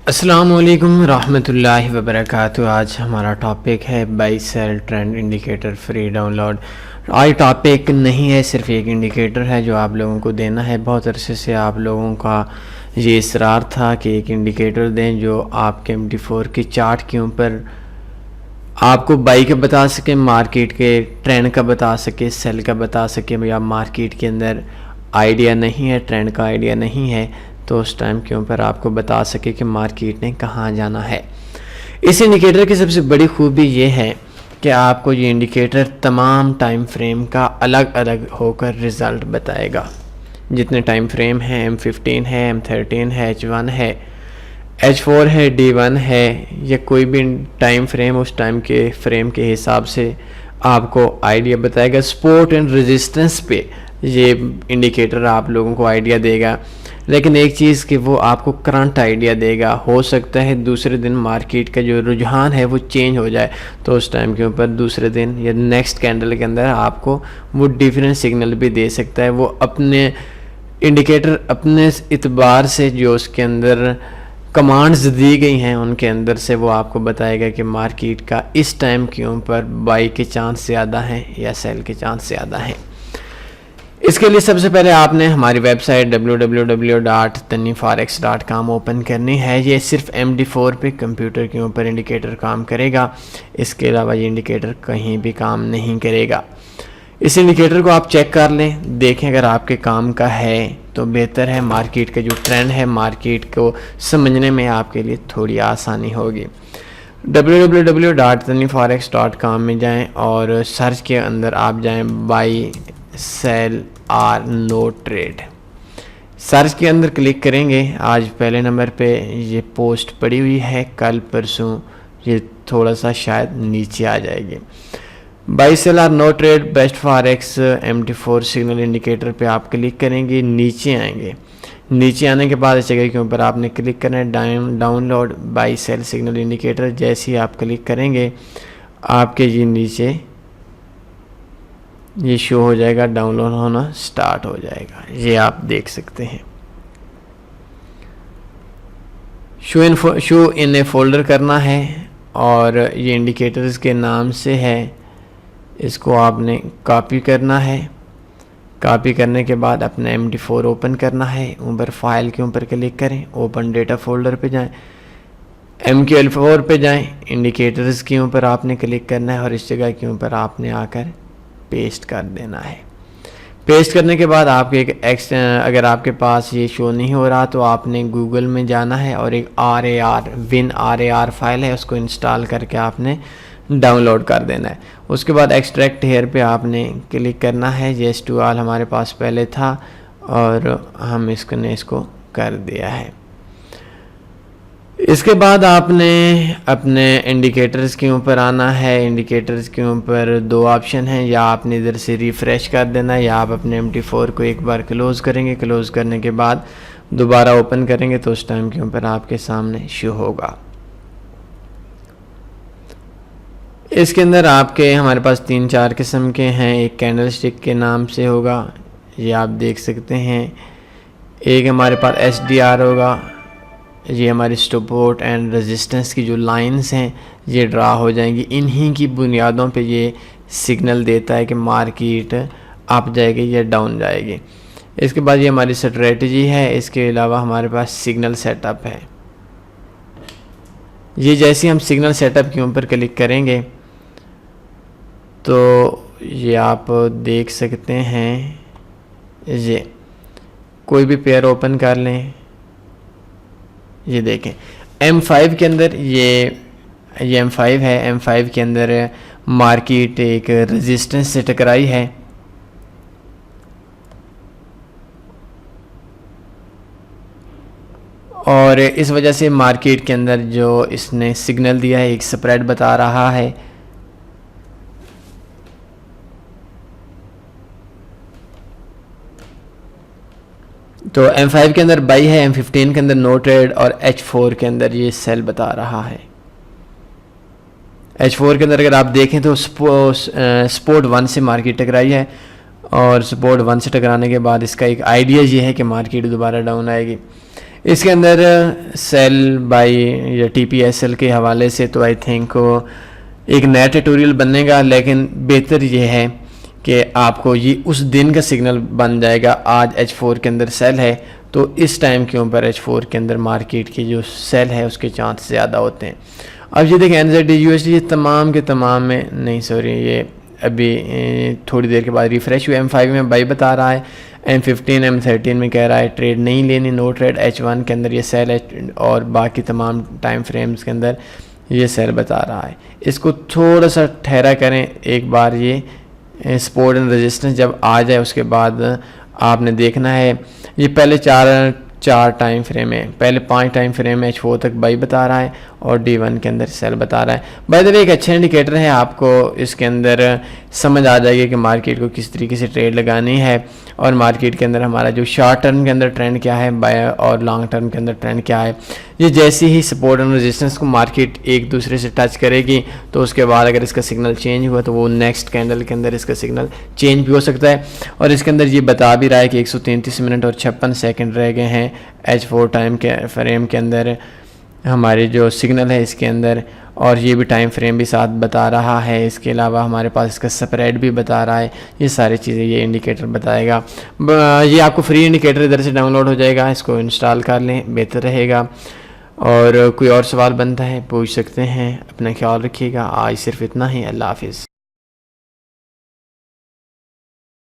अस्सलामुअलैकुम रहमतुल्लाहि वबरकातुहू। आज हमारा टॉपिक है buy sell trend indicator free download. आज टॉपिक नहीं है, सिर्फ एक इंडिकेटर है जो आप लोगों को देना है। बहुत अरसे से आप लोगों का ये इसरार था कि एक इंडिकेटर दें जो आपके MT4 की चार्ट के ऊपर आपको बाई का बता सके, मार्केट के ट्रेंड का बता सके, सेल का बता सके। या मार्केट के अंदर आइडिया नहीं है, ट्रेंड का आइडिया नहीं है, तो उस टाइम के ऊपर आपको बता सके कि मार्केट ने कहाँ जाना है। इस इंडिकेटर की सबसे बड़ी खूबी ये है कि आपको ये इंडिकेटर तमाम टाइम फ्रेम का अलग अलग होकर रिज़ल्ट बताएगा। जितने टाइम फ्रेम हैं, M15 है, M13 है, H1 है, H4 है, D1 है, या कोई भी टाइम फ्रेम उस टाइम के फ्रेम के हिसाब से आपको आइडिया बताएगा। सपोर्ट एंड रेजिस्टेंस पे ये इंडिकेटर आप लोगों को आइडिया देगा, लेकिन एक चीज़ कि वो आपको करंट आइडिया देगा। हो सकता है दूसरे दिन मार्केट का जो रुझान है वो चेंज हो जाए, तो उस टाइम के ऊपर दूसरे दिन या नेक्स्ट कैंडल के अंदर आपको वो डिफरेंट सिग्नल भी दे सकता है। वो अपने इंडिकेटर अपने इतबार से जो उसके अंदर कमांड्स दी गई हैं उनके अंदर से वो आपको बताएगा कि मार्केट का इस टाइम के ऊपर बाई के चांस ज़्यादा हैं या सेल के चांस ज़्यादा हैं। इसके लिए सबसे पहले आपने हमारी वेबसाइट www.tanniforex.com ओपन करनी है। ये सिर्फ MT4 पे कंप्यूटर के ऊपर इंडिकेटर काम करेगा, इसके अलावा ये इंडिकेटर कहीं भी काम नहीं करेगा। इस इंडिकेटर को आप चेक कर लें, देखें अगर आपके काम का है तो बेहतर है। मार्केट का जो ट्रेंड है, मार्केट को समझने में आपके लिए थोड़ी आसानी होगी। www.tanniforex.com में जाएँ और सर्च के अंदर आप जाएँ buy sell or no trade. Search के अंदर क्लिक करेंगे। आज पहले नंबर पे ये पोस्ट पड़ी हुई है, कल परसों ये थोड़ा सा शायद नीचे आ जाएगी। Buy sell or no trade best forex MT4 signal indicator पे आप क्लिक करेंगे, नीचे आएंगे। नीचे आने के बाद इस जगह के ऊपर आपने क्लिक करना है download buy sell signal indicator. जैसे ही आप क्लिक करेंगे आपके ये नीचे ये शो हो जाएगा, डाउनलोड होना स्टार्ट हो जाएगा। ये आप देख सकते हैं। शो इन ए फोल्डर करना है और ये इंडिकेटर्स के नाम से है, इसको आपने कॉपी करना है। कॉपी करने के बाद अपना MT4 ओपन करना है। ऊपर फाइल के ऊपर क्लिक करें, ओपन डेटा फोल्डर पे जाएं, MQL4 पे जाएं, इंडिकेटर्स के ऊपर आपने क्लिक करना है और इस जगह के ऊपर आपने आकर पेस्ट कर देना है। पेस्ट करने के बाद आपके अगर आपके पास ये शो नहीं हो रहा तो आपने गूगल में जाना है और एक WinRAR फाइल है, उसको इंस्टॉल करके आपने डाउनलोड कर देना है। उसके बाद एक्सट्रैक्ट हेयर पे आपने क्लिक करना है। येस टू ऑल हमारे पास पहले था और हम इसको कर दिया है। इसके बाद आपने अपने इंडिकेटर्स के ऊपर आना है। इंडिकेटर्स के ऊपर दो ऑप्शन हैं, या आपने इधर से रिफ़्रेश कर देना है या आप अपने MT4 को एक बार क्लोज़ करेंगे। क्लोज़ करने के बाद दोबारा ओपन करेंगे तो उस टाइम के ऊपर आपके सामने शो होगा। इसके अंदर आपके हमारे पास 3-4 किस्म के हैं। एक कैंडल स्टिक के नाम से होगा, ये आप देख सकते हैं। एक हमारे पास SDR होगा, ये हमारी सपोर्ट एंड रेजिस्टेंस की जो लाइंस हैं ये ड्रा हो जाएंगी। इन्हीं की बुनियादों पे ये सिग्नल देता है कि मार्केट अप जाएगी या डाउन जाएगी। इसके बाद ये हमारी स्ट्रेटजी है। इसके अलावा हमारे पास सिग्नल सेटअप है। ये जैसे हम सिग्नल सेटअप के ऊपर क्लिक करेंगे तो ये आप देख सकते हैं, ये कोई भी पेयर ओपन कर लें। ये देखें M5 के अंदर ये M5 है। M5 के अंदर मार्केट एक रेजिस्टेंस से टकराई है और इस वजह से मार्केट के अंदर जो इसने सिग्नल दिया है, एक स्प्रेड बता रहा है। तो M5 के अंदर बाई है, M15 के अंदर नो ट्रेड और H4 के अंदर ये सेल बता रहा है। H4 के अंदर अगर आप देखें तो सपोर्ट 1 से मार्केट टकराई है और सपोर्ट 1 से टकराने के बाद इसका एक आइडिया ये है कि मार्केट दोबारा डाउन आएगी। इसके अंदर सेल बाई या TPSL के हवाले से तो आई थिंक एक नया ट्यूटोरियल बनेगा, लेकिन बेहतर ये है कि आपको ये उस दिन का सिग्नल बन जाएगा। आज H4 के अंदर सेल है तो इस टाइम के ऊपर H4 के अंदर मार्केट की जो सेल है उसके चांस ज़्यादा होते हैं। अब ये देखें NZD USD ये तमाम के तमाम में नहीं, सॉरी, ये अभी थोड़ी देर के बाद रिफ़्रेश हुआ। M5 में बाई बता रहा है, M15 M13 में कह रहा है ट्रेड नहीं लेनी, नो ट्रेड। H1 के अंदर ये सेल है और बाकी तमाम टाइम फ्रेम्स के अंदर ये सेल बता रहा है। इसको थोड़ा सा ठहरा करें एक बार, ये सपोर्ट एंड रेजिस्टेंस जब आ जाए उसके बाद आपने देखना है। ये पहले चार टाइम फ्रेम है, पहले 5 टाइम फ्रेम में H4 तक बाई बता रहा है और D1 के अंदर सेल बता रहा है। बाय द वे एक अच्छा इंडिकेटर है, आपको इसके अंदर समझ आ जाएगी कि मार्केट को किस तरीके से ट्रेड लगानी है और मार्केट के अंदर हमारा जो शॉर्ट टर्म के अंदर ट्रेंड क्या है, बाय और लॉन्ग टर्म के अंदर ट्रेंड क्या है। ये जैसे ही सपोर्ट एंड रेजिस्टेंस को मार्केट एक दूसरे से टच करेगी तो उसके बाद अगर इसका सिग्नल चेंज हुआ तो वो नेक्स्ट कैंडल के अंदर इसका सिग्नल चेंज भी हो सकता है। और इसके अंदर ये बता भी रहा है कि 133 मिनट और 56 सेकंड रह गए हैं H4 टाइम के फ्रेम के अंदर हमारे जो सिग्नल है इसके अंदर, और ये भी टाइम फ्रेम भी साथ बता रहा है। इसके अलावा हमारे पास इसका स्प्रेड भी बता रहा है। ये सारी चीज़ें ये इंडिकेटर बताएगा। ये आपको फ्री इंडिकेटर इधर से डाउनलोड हो जाएगा, इसको इंस्टॉल कर लें, बेहतर रहेगा। और कोई और सवाल बनता है पूछ सकते हैं। अपना ख्याल रखिएगा। आज सिर्फ इतना ही। अल्लाह हाफिज़।